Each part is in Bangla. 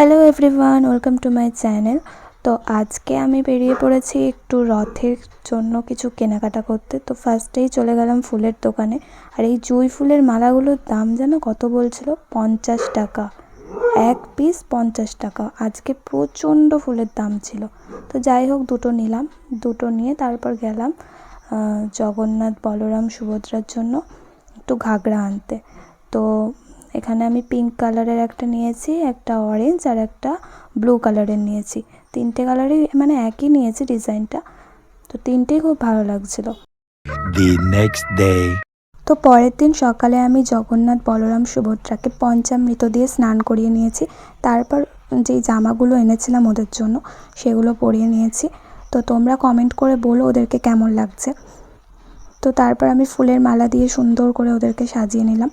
Hello everyone, welcome to my channel. তো আজকে আমি বেরিয়ে পড়েছি একটু রথের জন্য কিছু কেনাকাটা করতে। তো ফার্স্টেই চলে গেলাম ফুলের দোকানে। আর এই জুঁই ফুলের মালাগুলোর দাম যেন কত বলছিল, 50 টাকা এক পিস, 50 টাকা। আজকে প্রচণ্ড ফুলের দাম ছিল। তো যাই হোক, দুটো নিলাম। দুটো নিয়ে তারপর গেলাম জগন্নাথ, বলরাম, সুভদ্রার জন্য একটু ঘাগরা আনতে। তো এখানে আমি পিঙ্ক কালারের একটা নিয়েছি, একটা অরেঞ্জ আর একটা ব্লু কালারের নিয়েছি। তিনটে কালারই মানে একই নিয়েছি ডিজাইনটা। তো তিনটেই খুব ভালো লাগছিল। তো পরের দিন সকালে আমি জগন্নাথ, বলরাম, সুভদ্রাকে পঞ্চামৃত দিয়ে স্নান করিয়ে নিয়েছি। তারপর যেই জামাগুলো এনেছিলাম ওদের জন্য সেগুলো পরিয়ে নিয়েছি। তো তোমরা কমেন্ট করে বলো ওদেরকে কেমন লাগছে। তো তারপর আমি ফুলের মালা দিয়ে সুন্দর করে ওদেরকে সাজিয়ে নিলাম।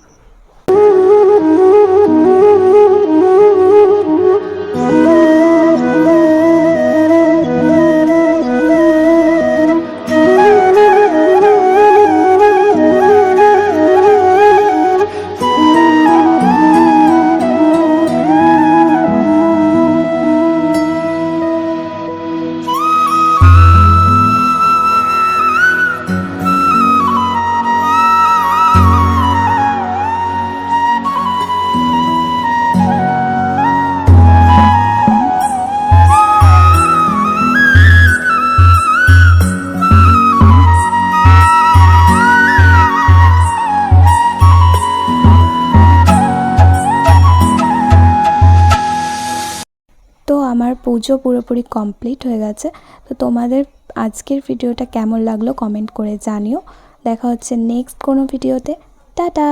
তো আমার পুজো পুরোপুরি কমপ্লিট হয়ে গেছে। তো তোমাদের আজকের ভিডিওটা কেমন লাগলো কমেন্ট করে জানিও। দেখা হচ্ছে নেক্সট কোনো ভিডিওতে। টাটা।